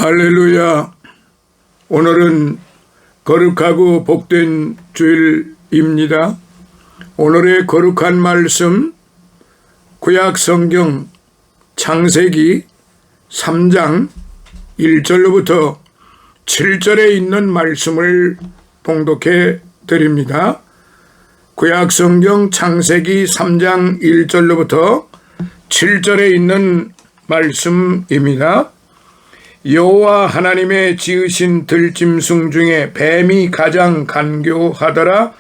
할렐루야. 오늘은 거룩하고 복된 주일입니다. 오늘의 거룩한 말씀 구약 성경 창세기 3장 1절로부터 7절에 있는 말씀을 봉독해 드립니다. 구약 성경 창세기 3장 1절로부터 7절에 있는 말씀입니다. 여호와 하나님의 지으신 들짐승 중에 뱀이 가장 간교하더라.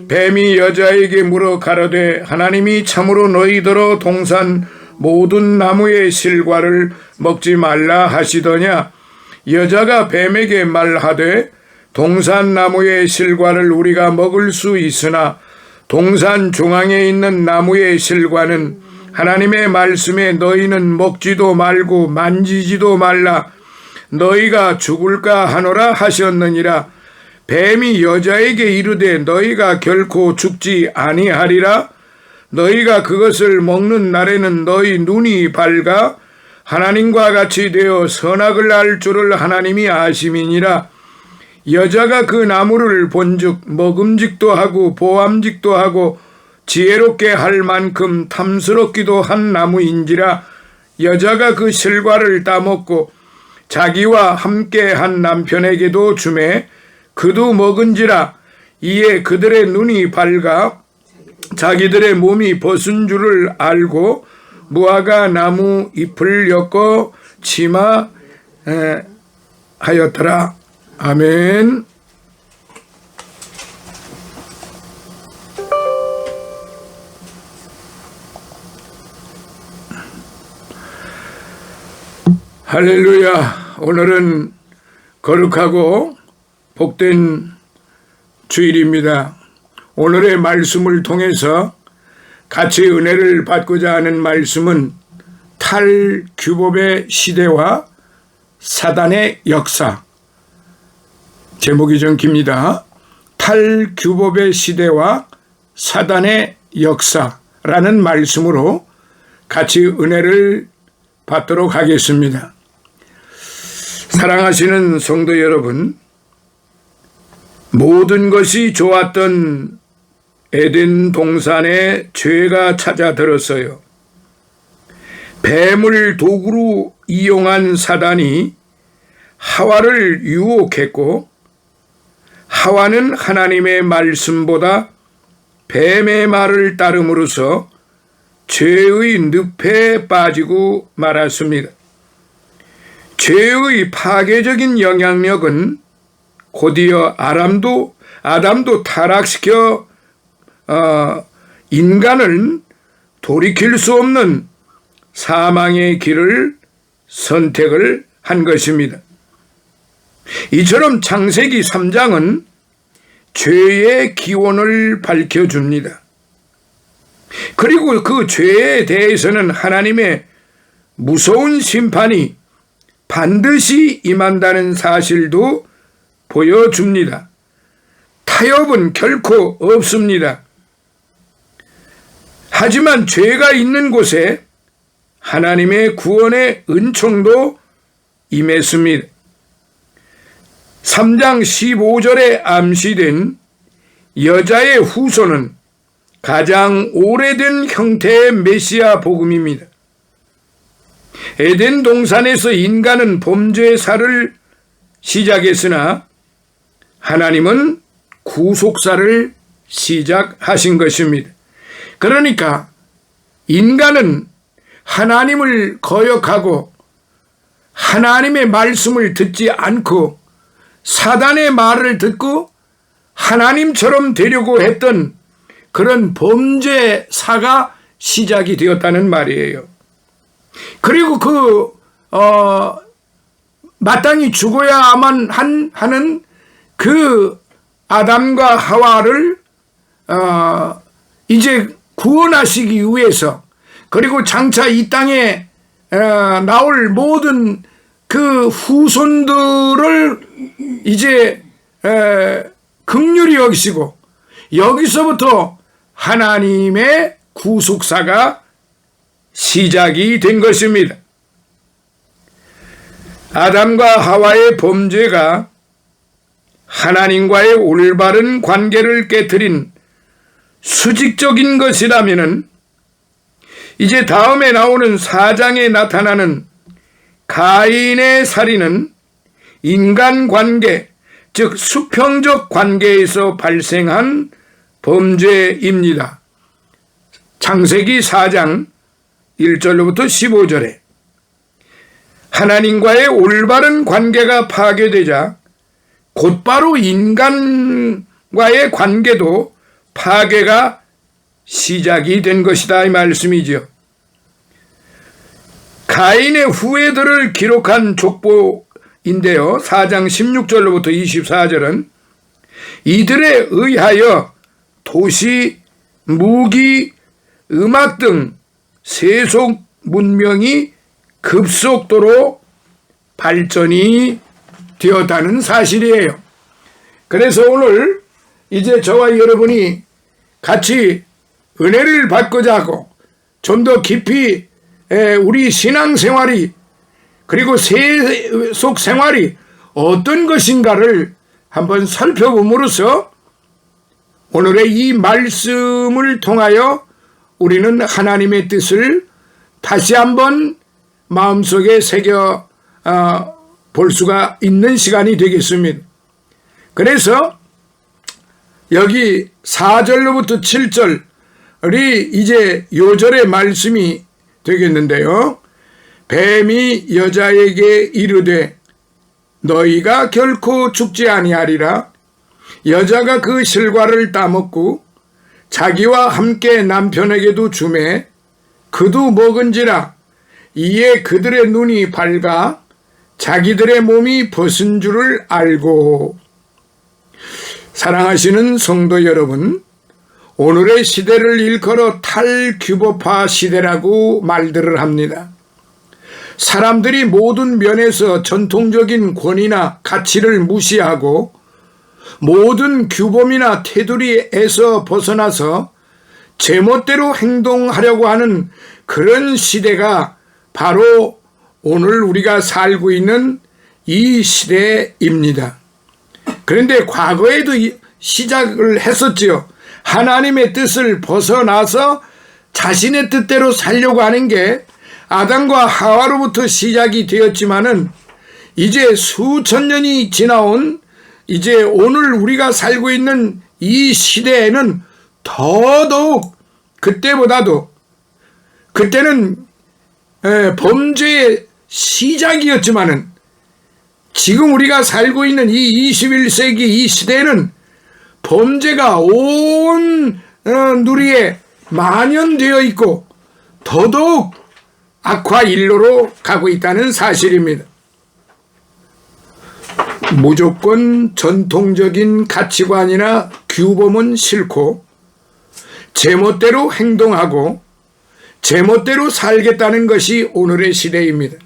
뱀이 여자에게 물어 가로되 하나님이 참으로 너희더러 동산 모든 나무의 실과를 먹지 말라 하시더냐. 여자가 뱀에게 말하되 동산 나무의 실과를 우리가 먹을 수 있으나 동산 중앙에 있는 나무의 실과는 하나님의 말씀에 너희는 먹지도 말고 만지지도 말라 너희가 죽을까 하노라 하셨느니라. 뱀이 여자에게 이르되 너희가 결코 죽지 아니하리라. 너희가 그것을 먹는 날에는 너희 눈이 밝아 하나님과 같이 되어 선악을 알 줄을 하나님이 아심이니라. 여자가 그 나무를 본즉 먹음직도 하고 보암직도 하고 지혜롭게 할 만큼 탐스럽기도 한 나무인지라. 여자가 그 실과를 따먹고 자기와 함께 한 남편에게도 주매 그도 먹은지라. 이에 그들의 눈이 밝아 자기들의 몸이 벗은 줄을 알고 무화과 나무 잎을 엮어 치마하였더라. 아멘. 할렐루야. 오늘은 거룩하고 복된 주일입니다. 오늘의 말씀을 통해서 같이 은혜를 받고자 하는 말씀은 탈규법의 시대와 사단의 역사. 제목이 좀 깁니다. 탈규법의 시대와 사단의 역사라는 말씀으로 같이 은혜를 받도록 하겠습니다. 사랑하시는 성도 여러분, 모든 것이 좋았던 에덴 동산에 죄가 찾아들었어요. 뱀을 도구로 이용한 사단이 하와를 유혹했고 하와는 하나님의 말씀보다 뱀의 말을 따름으로써 죄의 늪에 빠지고 말았습니다. 죄의 파괴적인 영향력은 곧이어 아담도 타락시켜 인간을 돌이킬 수 없는 사망의 길을 선택을 한 것입니다. 이처럼 창세기 3장은 죄의 기원을 밝혀줍니다. 그리고 그 죄에 대해서는 하나님의 무서운 심판이 반드시 임한다는 사실도 보여줍니다. 타협은 결코 없습니다. 하지만 죄가 있는 곳에 하나님의 구원의 은총도 임했습니다. 3장 15절에 암시된 여자의 후손은 가장 오래된 형태의 메시아 복음입니다. 에덴 동산에서 인간은 범죄사를 시작했으나 하나님은 구속사를 시작하신 것입니다. 그러니까 인간은 하나님을 거역하고 하나님의 말씀을 듣지 않고 사단의 말을 듣고 하나님처럼 되려고 했던 그런 범죄사가 시작이 되었다는 말이에요. 그리고 마땅히 죽어야만 하는 그 아담과 하와를 이제 구원하시기 위해서, 그리고 장차 이 땅에 나올 모든 그 후손들을 이제 긍휼히 여기시고 여기서부터 하나님의 구속사가 시작이 된 것입니다. 아담과 하와의 범죄가 하나님과의 올바른 관계를 깨트린 수직적인 것이라면은 이제 다음에 나오는 4장에 나타나는 가인의 살인은 인간관계, 즉 수평적 관계에서 발생한 범죄입니다. 창세기 4장 1절로부터 15절에 하나님과의 올바른 관계가 파괴되자 곧바로 인간과의 관계도 파괴가 시작이 된 것이다 이 말씀이죠. 가인의 후예들을 기록한 족보인데요. 4장 16절로부터 24절은 이들에 의하여 도시, 무기, 음악 등 세속 문명이 급속도로 발전이 되었다는 사실이에요. 그래서 오늘 이제 저와 여러분이 같이 은혜를 받고자 하고 좀 더 깊이 우리 신앙생활이 그리고 세속 생활이 어떤 것인가를 한번 살펴봄으로써 오늘의 이 말씀을 통하여 우리는 하나님의 뜻을 다시 한번 마음속에 새겨 볼 수가 있는 시간이 되겠습니다. 그래서 여기 4절로부터 7절이 이제 요절의 말씀이 되겠는데요. 뱀이 여자에게 이르되 너희가 결코 죽지 아니하리라. 여자가 그 실과를 따먹고 자기와 함께 남편에게도 주매 그도 먹은지라. 이에 그들의 눈이 밝아 자기들의 몸이 벗은 줄을 알고. 사랑하시는 성도 여러분, 오늘의 시대를 일컬어 탈규법화 시대라고 말들을 합니다. 사람들이 모든 면에서 전통적인 권위나 가치를 무시하고 모든 규범이나 테두리에서 벗어나서 제멋대로 행동하려고 하는 그런 시대가 바로 오늘 우리가 살고 있는 이 시대입니다. 그런데 과거에도 시작을 했었지요. 하나님의 뜻을 벗어나서 자신의 뜻대로 살려고 하는 게 아담과 하와로부터 시작이 되었지만은 이제 수천 년이 지나온 이제 오늘 우리가 살고 있는 이 시대에는 더더욱 그때보다도 그때는 범죄의 시작이었지만은 지금 우리가 살고 있는 이 21세기 이 시대에는 범죄가 온 누리에 만연되어 있고 더더욱 악화 일로로 가고 있다는 사실입니다. 무조건 전통적인 가치관이나 규범은 싫고 제멋대로 행동하고 제멋대로 살겠다는 것이 오늘의 시대입니다.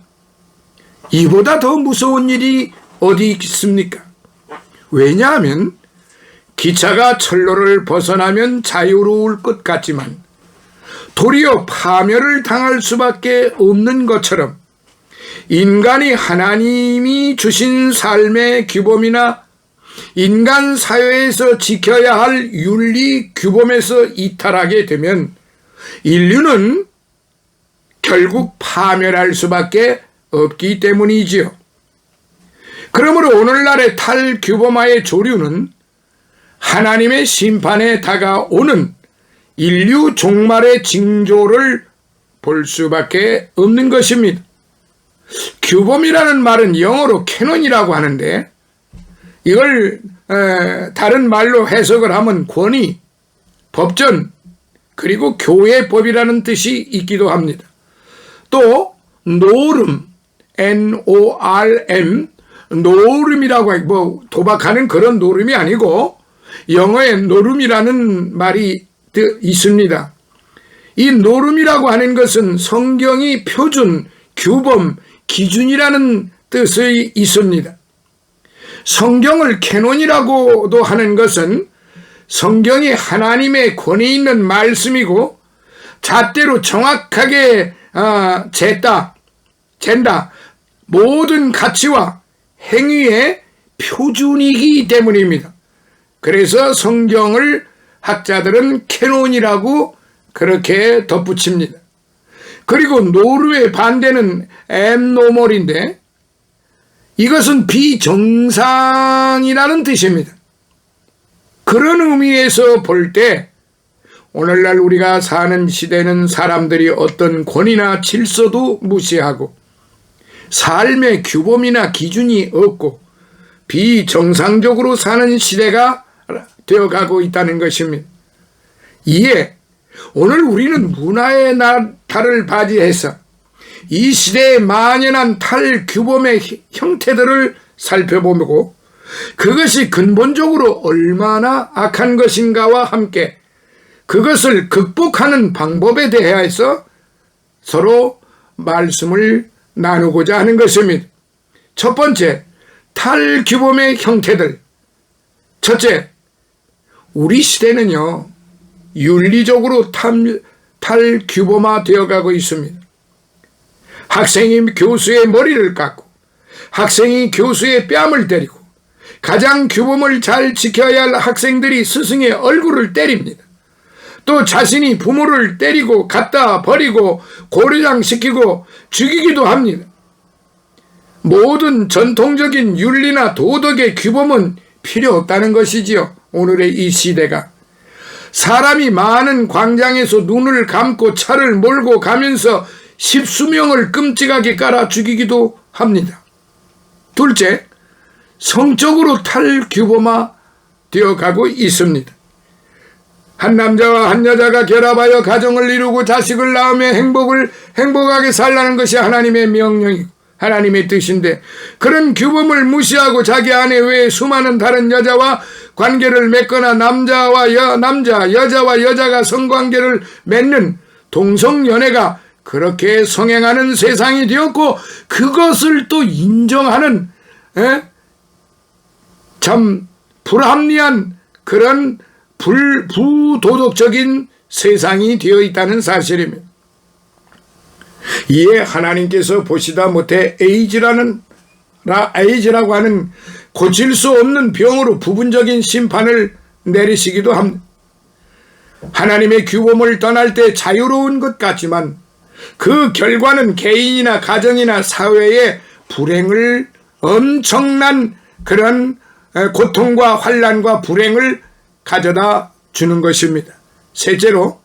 이보다 더 무서운 일이 어디 있습니까? 왜냐하면 기차가 철로를 벗어나면 자유로울 것 같지만 도리어 파멸을 당할 수밖에 없는 것처럼 인간이 하나님이 주신 삶의 규범이나 인간 사회에서 지켜야 할 윤리 규범에서 이탈하게 되면 인류는 결국 파멸할 수밖에 없기 때문이지요. 그러므로 오늘날의 탈규범화의 조류는 하나님의 심판에 다가오는 인류 종말의 징조를 볼 수밖에 없는 것입니다. 규범이라는 말은 영어로 캐논이라고 하는데 이걸 다른 말로 해석을 하면 권위, 법전, 그리고 교회법이라는 뜻이 있기도 합니다. 또 노름, N-O-R-M, 노름이라고 뭐 도박하는 그런 노름이 아니고 영어에 노름이라는 말이 있습니다. 이 노름이라고 하는 것은 성경이 표준, 규범, 기준이라는 뜻이 있습니다. 성경을 캐논이라고도 하는 것은 성경이 하나님의 권위 있는 말씀이고 잣대로 정확하게 잰다, 모든 가치와 행위의 표준이기 때문입니다. 그래서 성경을 학자들은 캐논이라고 그렇게 덧붙입니다. 그리고 노르의 반대는 앱노멀인데 이것은 비정상이라는 뜻입니다. 그런 의미에서 볼 때 오늘날 우리가 사는 시대는 사람들이 어떤 권위나 질서도 무시하고 삶의 규범이나 기준이 없고 비정상적으로 사는 시대가 되어가고 있다는 것입니다. 이에 오늘 우리는 문화의 탈을 바지해서 이 시대에 만연한 탈규범의 형태들을 살펴보고 그것이 근본적으로 얼마나 악한 것인가와 함께 그것을 극복하는 방법에 대해서 서로 말씀을 나누고자 하는 것입니다. 첫 번째, 탈규범의 형태들. 첫째, 우리 시대는요 윤리적으로 탈규범화 되어가고 있습니다. 학생이 교수의 머리를 깎고 학생이 교수의 뺨을 때리고 가장 규범을 잘 지켜야 할 학생들이 스승의 얼굴을 때립니다. 또 자신이 부모를 때리고 갖다 버리고 고려장시키고 죽이기도 합니다. 모든 전통적인 윤리나 도덕의 규범은 필요 없다는 것이지요. 오늘의 이 시대가 사람이 많은 광장에서 눈을 감고 차를 몰고 가면서 십수명을 끔찍하게 깔아 죽이기도 합니다. 둘째, 성적으로 탈규범화 되어가고 있습니다. 한 남자와 한 여자가 결합하여 가정을 이루고 자식을 낳으며 행복하게 살라는 것이 하나님의 명령이고 하나님의 뜻인데 그런 규범을 무시하고 자기 아내 외에 수많은 다른 여자와 관계를 맺거나 남자, 여자와 여자가 성관계를 맺는 동성연애가 그렇게 성행하는 세상이 되었고 그것을 또 인정하는 참 불합리한 그런 부도덕적인 세상이 되어 있다는 사실입니다. 이에 하나님께서 보시다 못해 에이즈라고 하는 고칠 수 없는 병으로 부분적인 심판을 내리시기도 합니다. 하나님의 규범을 떠날 때 자유로운 것 같지만 그 결과는 개인이나 가정이나 사회에 불행을 엄청난 그런 고통과 환난과 불행을 가져다 주는 것입니다. 셋째로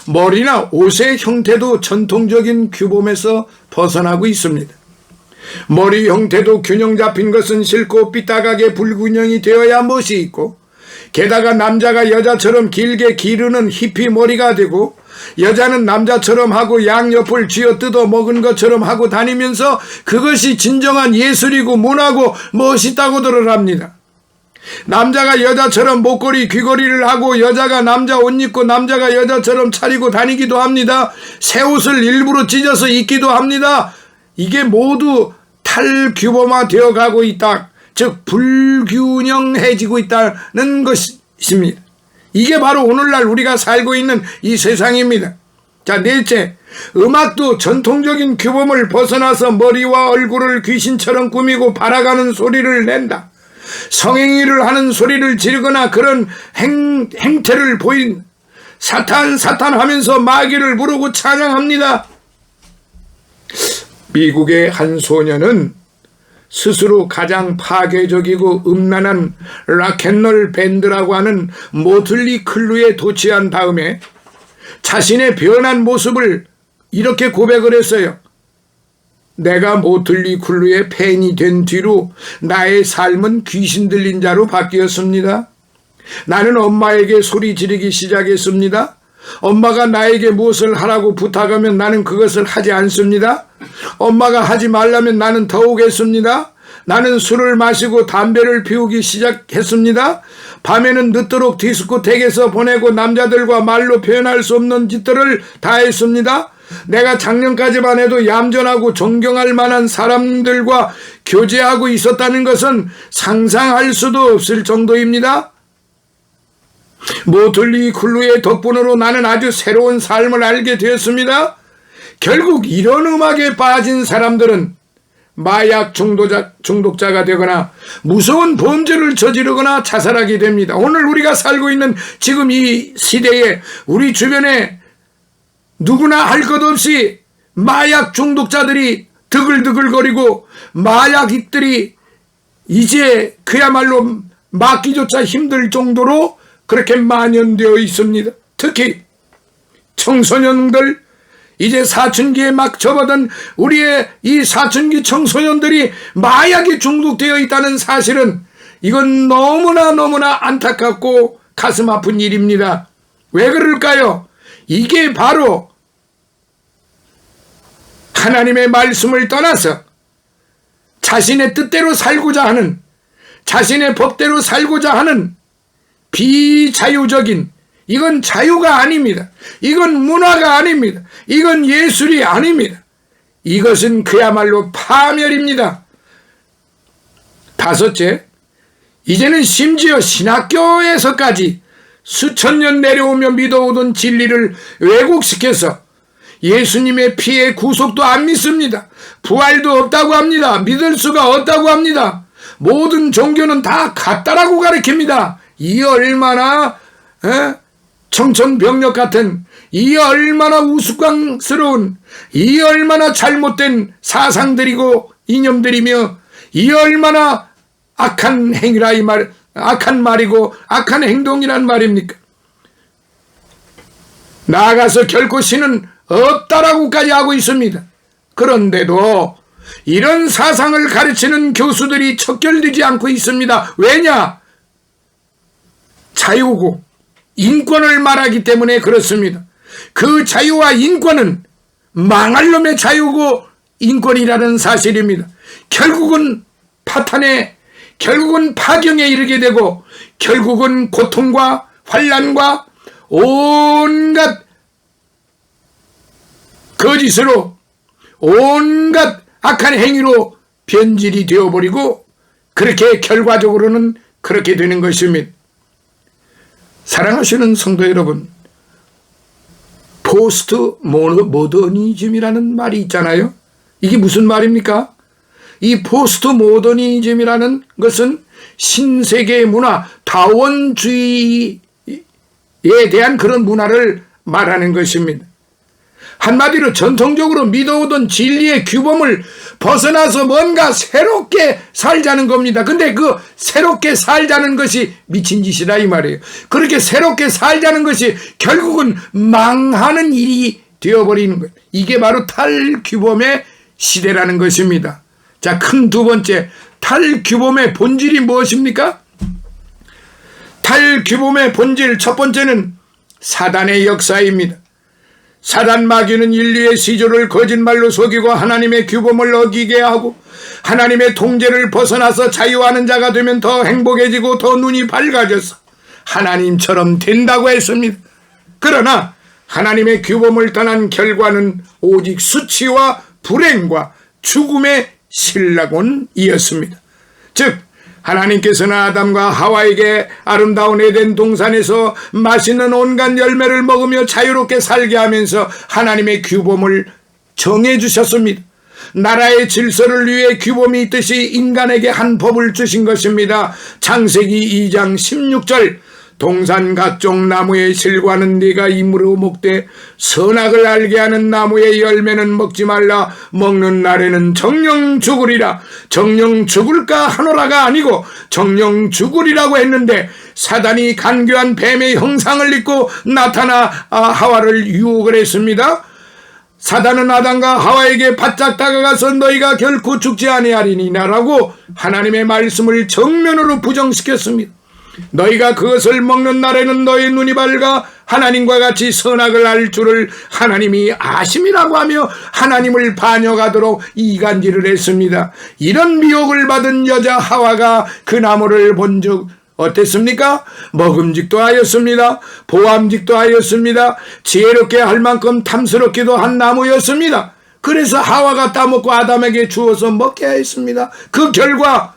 머리나 옷의 형태도 전통적인 규범에서 벗어나고 있습니다. 머리 형태도 균형 잡힌 것은 싫고 삐딱하게 불균형이 되어야 멋이 있고 게다가 남자가 여자처럼 길게 기르는 히피 머리가 되고 여자는 남자처럼 하고 양옆을 쥐어뜯어 먹은 것처럼 하고 다니면서 그것이 진정한 예술이고 문화고 멋있다고들 합니다. 남자가 여자처럼 목걸이 귀걸이를 하고 여자가 남자 옷 입고 남자가 여자처럼 차리고 다니기도 합니다. 새 옷을 일부러 찢어서 입기도 합니다. 이게 모두 탈규범화 되어가고 있다. 즉 불균형해지고 있다는 것입니다. 이게 바로 오늘날 우리가 살고 있는 이 세상입니다. 자, 넷째, 음악도 전통적인 규범을 벗어나서 머리와 얼굴을 귀신처럼 꾸미고 발아가는 소리를 낸다. 성행위를 하는 소리를 지르거나 그런 행태를 보인 사탄 하면서 마귀를 부르고 찬양합니다. 미국의 한 소녀는 스스로 가장 파괴적이고 음란한 락앤롤 밴드라고 하는 모틀리 클루에 도취한 다음에 자신의 변한 모습을 이렇게 고백을 했어요. 내가 모틀리 클루의 팬이 된 뒤로 나의 삶은 귀신 들린 자로 바뀌었습니다. 나는 엄마에게 소리 지르기 시작했습니다. 엄마가 나에게 무엇을 하라고 부탁하면 나는 그것을 하지 않습니다. 엄마가 하지 말라면 나는 더욱 했습니다. 나는 술을 마시고 담배를 피우기 시작했습니다. 밤에는 늦도록 디스코텍에서 보내고 남자들과 말로 표현할 수 없는 짓들을 다 했습니다. 내가 작년까지만 해도 얌전하고 존경할 만한 사람들과 교제하고 있었다는 것은 상상할 수도 없을 정도입니다. 모틀리 클루의 덕분으로 나는 아주 새로운 삶을 알게 되었습니다. 결국 이런 음악에 빠진 사람들은 마약 중독자가 되거나 무서운 범죄를 저지르거나 자살하게 됩니다. 오늘 우리가 살고 있는 지금 이 시대에 우리 주변에 누구나 할 것 없이 마약 중독자들이 드글드글거리고 마약익들이 이제 그야말로 막기조차 힘들 정도로 그렇게 만연되어 있습니다. 특히 청소년들, 이제 사춘기에 막 접어든 우리의 이 사춘기 청소년들이 마약에 중독되어 있다는 사실은 이건 너무나 안타깝고 가슴 아픈 일입니다. 왜 그럴까요? 이게 바로 하나님의 말씀을 떠나서 자신의 뜻대로 살고자 하는, 자신의 법대로 살고자 하는 비자유적인, 이건 자유가 아닙니다. 이건 문화가 아닙니다. 이건 예술이 아닙니다. 이것은 그야말로 파멸입니다. 다섯째, 이제는 심지어 신학교에서까지 수천 년 내려오며 믿어오던 진리를 왜곡시켜서 예수님의 피의 구속도 안 믿습니다. 부활도 없다고 합니다. 믿을 수가 없다고 합니다. 모든 종교는 다 같다라고 가르칩니다. 이 얼마나 청천벽력 같은, 이 얼마나 우스꽝스러운, 이 얼마나 잘못된 사상들이고 이념들이며 이 얼마나 악한 행위라 이 말, 악한 말이고 악한 행동이란 말입니까? 나아가서 결코 신은 없다라고까지 하고 있습니다. 그런데도 이런 사상을 가르치는 교수들이 척결되지 않고 있습니다. 왜냐? 자유고 인권을 말하기 때문에 그렇습니다. 그 자유와 인권은 망할 놈의 자유고 인권이라는 사실입니다. 결국은 파탄에, 결국은 파경에 이르게 되고 결국은 고통과 환난과 온갖 거짓으로, 온갖 악한 행위로 변질이 되어버리고 그렇게 결과적으로는 그렇게 되는 것입니다. 사랑하시는 성도 여러분, 포스트 모더니즘이라는 말이 있잖아요. 이게 무슨 말입니까? 이 포스트 모더니즘이라는 것은 신세계 문화, 다원주의에 대한 그런 문화를 말하는 것입니다. 한마디로 전통적으로 믿어오던 진리의 규범을 벗어나서 뭔가 새롭게 살자는 겁니다. 근데 그 새롭게 살자는 것이 미친 짓이다 이 말이에요. 그렇게 새롭게 살자는 것이 결국은 망하는 일이 되어버리는 거예요. 이게 바로 탈규범의 시대라는 것입니다. 자, 큰 두 번째, 탈규범의 본질이 무엇입니까? 탈규범의 본질 첫 번째는 사단의 역사입니다. 사단 마귀는 인류의 시조를 거짓말로 속이고 하나님의 규범을 어기게 하고 하나님의 통제를 벗어나서 자유하는 자가 되면 더 행복해지고 더 눈이 밝아져서 하나님처럼 된다고 했습니다. 그러나 하나님의 규범을 떠난 결과는 오직 수치와 불행과 죽음의 신라곤이었습니다. 즉 하나님께서는 아담과 하와에게 아름다운 에덴 동산에서 맛있는 온갖 열매를 먹으며 자유롭게 살게 하면서 하나님의 규범을 정해주셨습니다. 나라의 질서를 위해 규범이 있듯이 인간에게 한 법을 주신 것입니다. 창세기 2장 16절, 동산 각종 나무의 실과는 네가 임으로 먹되 선악을 알게 하는 나무의 열매는 먹지 말라. 먹는 날에는 정령 죽으리라. 정령 죽을까 하노라가 아니고 정령 죽으리라고 했는데 사단이 간교한 뱀의 형상을 입고 나타나 하와를 유혹을 했습니다. 사단은 아담과 하와에게 바짝 다가가서 너희가 결코 죽지 아니하리니라고 하나님의 말씀을 정면으로 부정시켰습니다. 너희가 그것을 먹는 날에는 너희 눈이 밝아 하나님과 같이 선악을 알 줄을 하나님이 아심이라고 하며 하나님을 반역하도록 이간질을 했습니다. 이런 미혹을 받은 여자 하와가 그 나무를 본 적 어땠습니까? 먹음직도 하였습니다. 보암직도 하였습니다. 지혜롭게 할 만큼 탐스럽기도 한 나무였습니다. 그래서 하와가 따먹고 아담에게 주어서 먹게 했습니다. 그 결과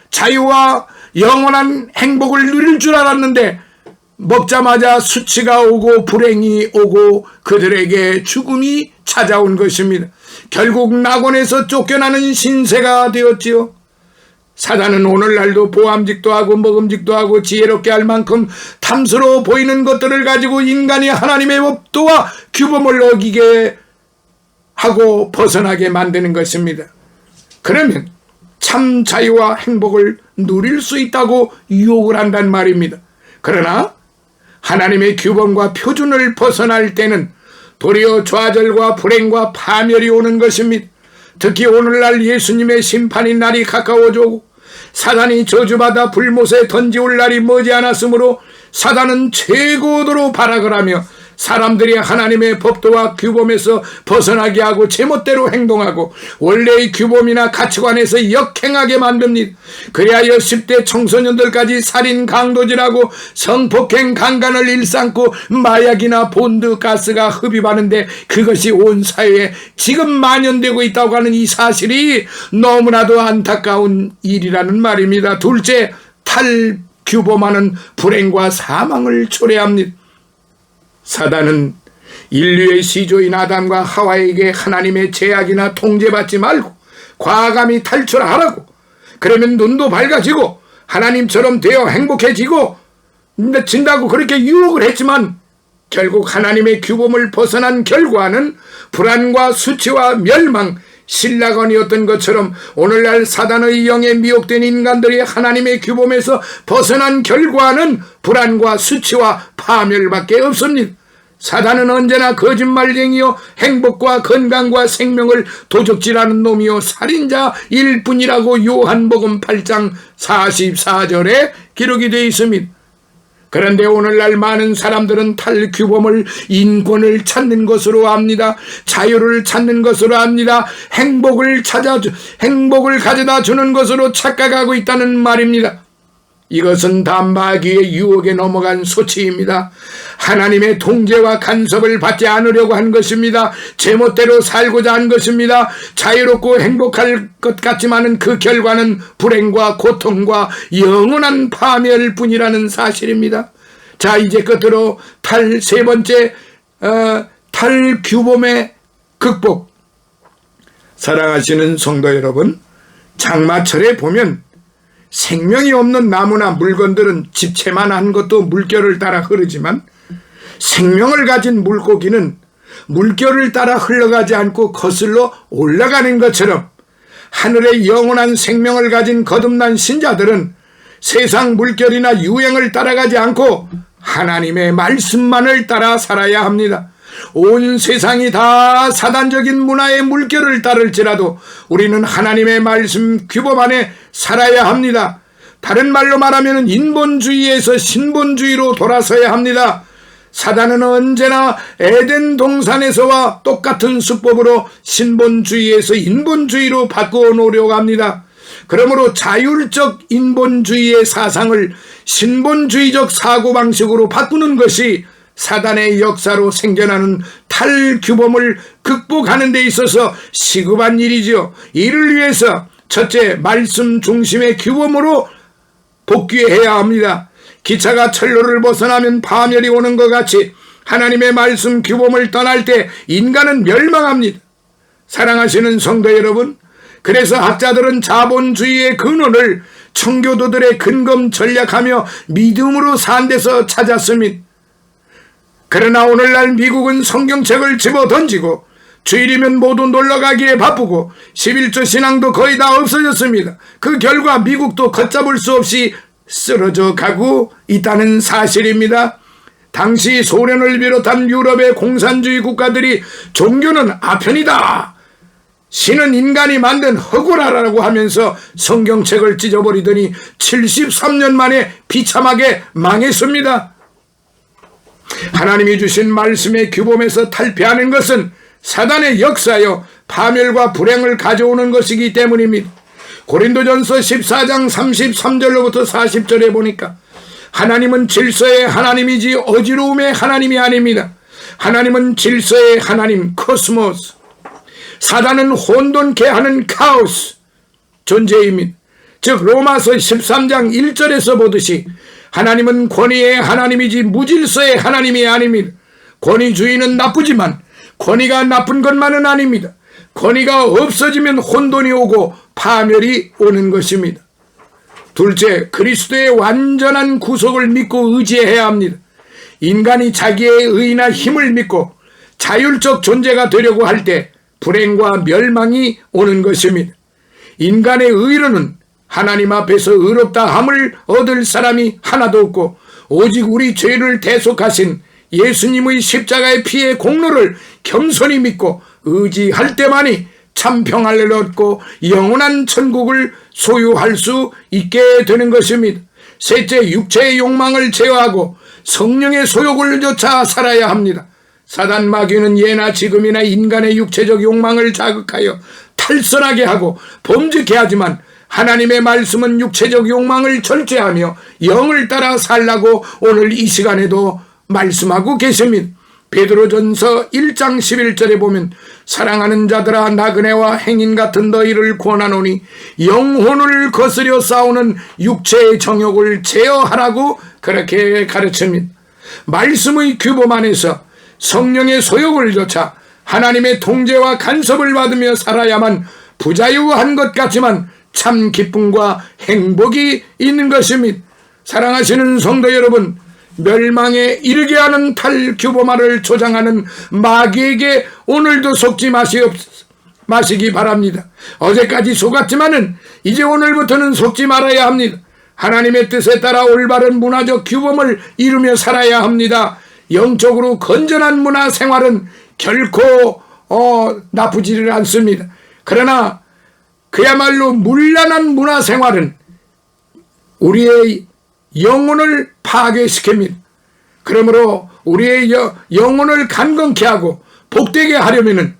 자유와 영원한 행복을 누릴 줄 알았는데 먹자마자 수치가 오고 불행이 오고 그들에게 죽음이 찾아온 것입니다. 결국 낙원에서 쫓겨나는 신세가 되었지요. 사단은 오늘날도 보암직도 하고 먹음직도 하고 지혜롭게 할 만큼 탐스러워 보이는 것들을 가지고 인간이 하나님의 법도와 규범을 어기게 하고 벗어나게 만드는 것입니다. 그러면 참 자유와 행복을 누릴 수 있다고 유혹을 한단 말입니다. 그러나 하나님의 규범과 표준을 벗어날 때는 도리어 좌절과 불행과 파멸이 오는 것입니다. 특히 오늘날 예수님의 심판의 날이 가까워져 오고 사단이 저주받아 불못에 던지올 날이 머지않았으므로 사단은 최고도로 발악을 하며 사람들이 하나님의 법도와 규범에서 벗어나게 하고 제멋대로 행동하고 원래의 규범이나 가치관에서 역행하게 만듭니다. 그리하여 10대 청소년들까지 살인 강도질하고 성폭행 강간을 일삼고 마약이나 본드 가스가 흡입하는데 그것이 온 사회에 지금 만연되고 있다고 하는 이 사실이 너무나도 안타까운 일이라는 말입니다. 둘째, 탈규범하는 불행과 사망을 초래합니다. 사단은 인류의 시조인 아담과 하와에게 하나님의 제약이나 통제받지 말고 과감히 탈출하라고, 그러면 눈도 밝아지고 하나님처럼 되어 행복해지고 진다고 그렇게 유혹을 했지만 결국 하나님의 규범을 벗어난 결과는 불안과 수치와 멸망, 신라건이었던 것처럼 오늘날 사단의 영에 미혹된 인간들이 하나님의 규범에서 벗어난 결과는 불안과 수치와 파멸밖에 없습니다. 사단은 언제나 거짓말쟁이요 행복과 건강과 생명을 도적질하는 놈이요 살인자일 뿐이라고 요한복음 8장 44절에 기록이 되어 있습니다. 그런데 오늘날 많은 사람들은 탈규범을 인권을 찾는 것으로 압니다. 자유를 찾는 것으로 압니다. 행복을 가져다 주는 것으로 착각하고 있다는 말입니다. 이것은 다 마귀의 유혹에 넘어간 소치입니다. 하나님의 통제와 간섭을 받지 않으려고 한 것입니다. 제멋대로 살고자 한 것입니다. 자유롭고 행복할 것 같지만은 그 결과는 불행과 고통과 영원한 파멸뿐이라는 사실입니다. 자, 이제 끝으로 세 번째 탈규범의 극복. 사랑하시는 성도 여러분, 장마철에 보면 생명이 없는 나무나 물건들은 집채만 한 것도 물결을 따라 흐르지만 생명을 가진 물고기는 물결을 따라 흘러가지 않고 거슬러 올라가는 것처럼 하늘의 영원한 생명을 가진 거듭난 신자들은 세상 물결이나 유행을 따라가지 않고 하나님의 말씀만을 따라 살아야 합니다. 온 세상이 다 사단적인 문화의 물결을 따를지라도 우리는 하나님의 말씀 규범 안에 살아야 합니다. 다른 말로 말하면 인본주의에서 신본주의로 돌아서야 합니다. 사단은 언제나 에덴 동산에서와 똑같은 수법으로 신본주의에서 인본주의로 바꾸어 놓으려고 합니다. 그러므로 자율적 인본주의의 사상을 신본주의적 사고방식으로 바꾸는 것이 사단의 역사로 생겨나는 탈규범을 극복하는 데 있어서 시급한 일이죠. 이를 위해서 첫째, 말씀 중심의 규범으로 복귀해야 합니다. 기차가 철로를 벗어나면 파멸이 오는 것 같이 하나님의 말씀 규범을 떠날 때 인간은 멸망합니다. 사랑하시는 성도 여러분, 그래서 학자들은 자본주의의 근원을 청교도들의 근검 전략하며 믿음으로 산 데서 찾았습니다. 그러나 오늘날 미국은 성경책을 집어던지고 주일이면 모두 놀러가기에 바쁘고 11조 신앙도 거의 다 없어졌습니다. 그 결과 미국도 걷잡을 수 없이 쓰러져 가고 있다는 사실입니다. 당시 소련을 비롯한 유럽의 공산주의 국가들이 종교는 아편이다, 신은 인간이 만든 허구라라고 하면서 성경책을 찢어버리더니 73년 만에 비참하게 망했습니다. 하나님이 주신 말씀의 규범에서 탈피하는 것은 사단의 역사여 파멸과 불행을 가져오는 것이기 때문입니다. 고린도전서 14장 33절로부터 40절에 보니까 하나님은 질서의 하나님이지 어지러움의 하나님이 아닙니다. 하나님은 질서의 하나님 코스모스, 사단은 혼돈케 하는 카오스 존재입니다. 즉 로마서 13장 1절에서 보듯이 하나님은 권위의 하나님이지 무질서의 하나님이 아닙니다. 권위주의는 나쁘지만 권위가 나쁜 것만은 아닙니다. 권위가 없어지면 혼돈이 오고 파멸이 오는 것입니다. 둘째, 그리스도의 완전한 구속을 믿고 의지해야 합니다. 인간이 자기의 의나 힘을 믿고 자율적 존재가 되려고 할 때 불행과 멸망이 오는 것입니다. 인간의 의로는 하나님 앞에서 의롭다 함을 얻을 사람이 하나도 없고 오직 우리 죄를 대속하신 예수님의 십자가의 피의 공로를 겸손히 믿고 의지할 때만이 참 평안을 얻고 영원한 천국을 소유할 수 있게 되는 것입니다. 셋째, 육체의 욕망을 제어하고 성령의 소욕을 쫓아 살아야 합니다. 사단 마귀는 예나 지금이나 인간의 육체적 욕망을 자극하여 탈선하게 하고 범죄케 하지만 하나님의 말씀은 육체적 욕망을 절제하며 영을 따라 살라고 오늘 이 시간에도 말씀하고 계십니다. 베드로전서 1장 11절에 보면 사랑하는 자들아 나그네와 행인 같은 너희를 권하노니 영혼을 거스려 싸우는 육체의 정욕을 제어하라고 그렇게 가르칩니다. 말씀의 규범 안에서 성령의 소욕을 쫓아 하나님의 통제와 간섭을 받으며 살아야만 부자유한 것 같지만 참 기쁨과 행복이 있는 것입니다. 사랑하시는 성도 여러분, 멸망에 이르게 하는 탈규범화를 조장하는 마귀에게 오늘도 속지 마시기 바랍니다. 어제까지 속았지만은 이제 오늘부터는 속지 말아야 합니다. 하나님의 뜻에 따라 올바른 문화적 규범을 이루며 살아야 합니다. 영적으로 건전한 문화 생활은 결코 나쁘지를 않습니다. 그러나 그야말로 문란한 문화 생활은 우리의 영혼을 파괴시킵니다. 그러므로 우리의 영혼을 간건케 하고 복되게 하려면은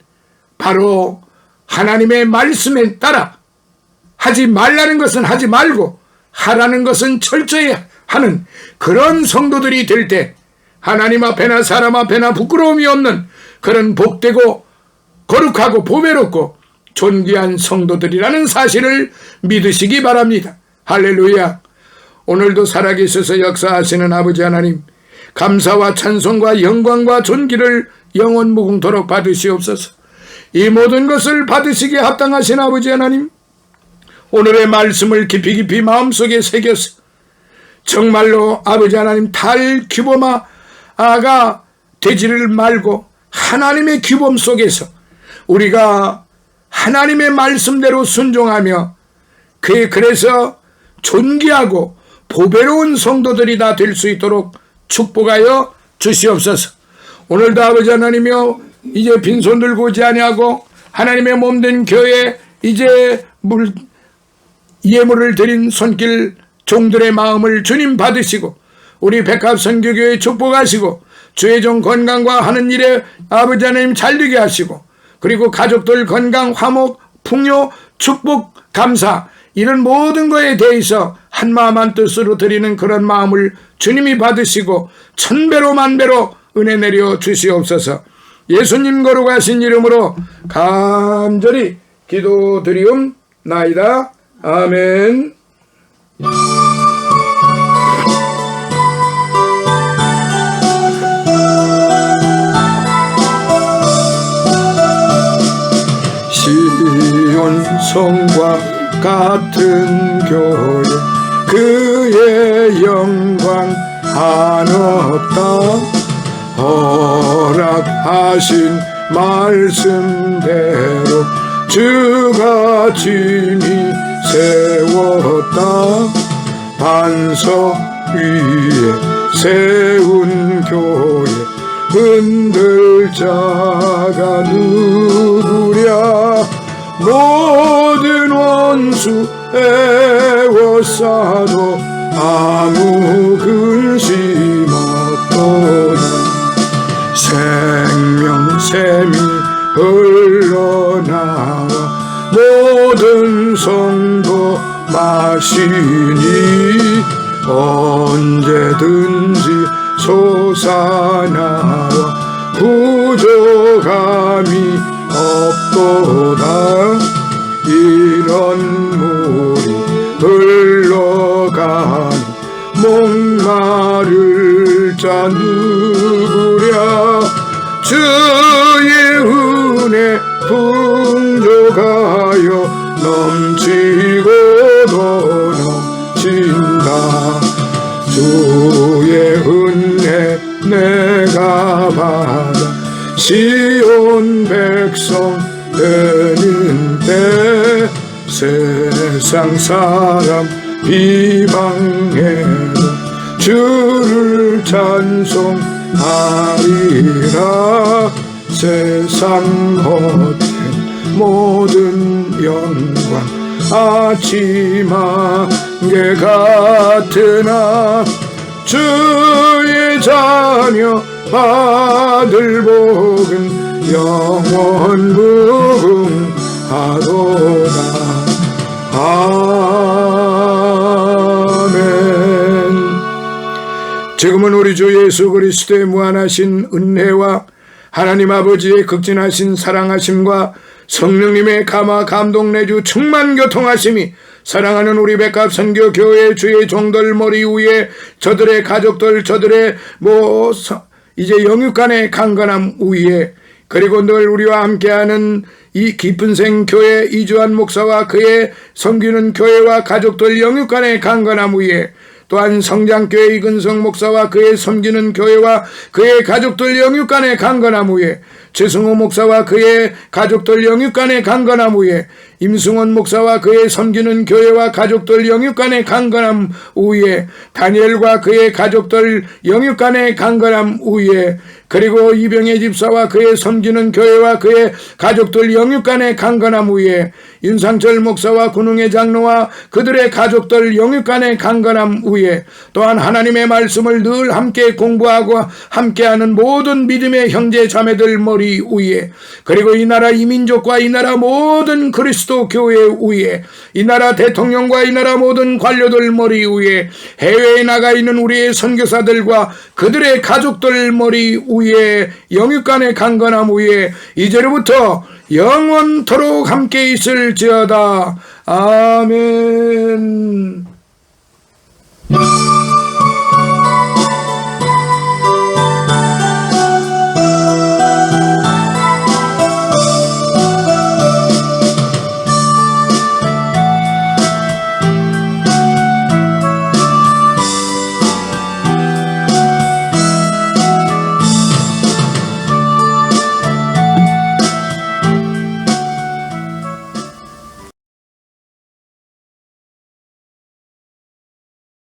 바로 하나님의 말씀에 따라 하지 말라는 것은 하지 말고 하라는 것은 철저히 하는 그런 성도들이 될 때 하나님 앞에나 사람 앞에나 부끄러움이 없는 그런 복되고 거룩하고 보배롭고 존귀한 성도들이라는 사실을 믿으시기 바랍니다. 할렐루야. 오늘도 살아계셔서 역사하시는 아버지 하나님, 감사와 찬송과 영광과 존귀를 영원 무궁토록 받으시옵소서. 이 모든 것을 받으시기에 합당하신 아버지 하나님, 오늘의 말씀을 깊이 마음속에 새겨서 정말로 아버지 하나님 탈규범화가 되지를 말고 하나님의 규범 속에서 우리가 하나님의 말씀대로 순종하며 그래서 존귀하고 보배로운 성도들이 다 될 수 있도록 축복하여 주시옵소서. 오늘도 아버지 하나님이여 이제 빈손 들고 오지 아니하고 하나님의 몸된 교회 이제 예물을 드린 손길 종들의 마음을 주님 받으시고 우리 백합선교교회 축복하시고 주의 종 건강과 하는 일에 아버지 하나님 잘되게 하시고 그리고 가족들 건강 화목 풍요 축복 감사 이런 모든 것에 대해서 한마음 한뜻으로 드리는 그런 마음을 주님이 받으시고 천배로 만배로 은혜 내려 주시옵소서. 예수님 거룩하신 이름으로 간절히 기도드리옵나이다. 아멘. 시온 성과 같은 교회 그의 영광 한없다. 허락하신 말씀대로 주가 진히 세웠다. 반석 위에 세운 교회 흔들 자가 누구랴. 모든 원수 애워싸도 아무 근심 없도다. 생명샘이 흘러나와 모든 성도 마시니 언제든지 솟아나와 부족함이 없도다. 이런 물이 흘러가니 목마를 자 누구랴. 주의 은혜 세상 사람 비방해도 주를 찬송하리라. 세상 헛된 모든 영광 아침 안개 같으나 주의 자녀 받을 복은 영원 무궁하도다. 아멘. 지금은 우리 주 예수 그리스도의 무한하신 은혜와 하나님 아버지의 극진하신 사랑하심과 성령님의 감화 감동 내주 충만 교통하심이 사랑하는 우리 백합 선교 교회 주의 종들 머리 위에 저들의 가족들, 저들의 이제 영육간의 강건함 위에, 그리고 늘 우리와 함께하는 이 깊은 생 교회 이주환 목사와 그의 섬기는 교회와 가족들 영육간의 강건함 위에, 또한 성장교회 이근성 목사와 그의 섬기는 교회와 그의 가족들 영육간의 강건함 위에, 최승호 목사와 그의 가족들 영육간의 강건함 위에, 임승원 목사와 그의 섬기는 교회와 가족들 영육간의 강건함 위에, 다니엘과 그의 가족들 영육간의 강건함 위에, 그리고 이병혜 집사와 그의 섬기는 교회와 그의 가족들 영육간의 강건함 위에, 윤상철 목사와 군웅의 장로와 그들의 가족들 영육간의 강건함 위에, 또한 하나님의 말씀을 늘 함께 공부하고 함께하는 모든 믿음의 형제 자매들 머리 위에, 그리고 이 나라 이 민족과 이 나라 모든 그리스도 교회 위에, 이 나라 대통령과 이 나라 모든 관료들 머리 위에, 해외에 나가 있는 우리의 선교사들과 그들의 가족들 머리 위에, 영육간의 강건함 위에 이제로부터 영원토록 함께 있을지어다. 아멘.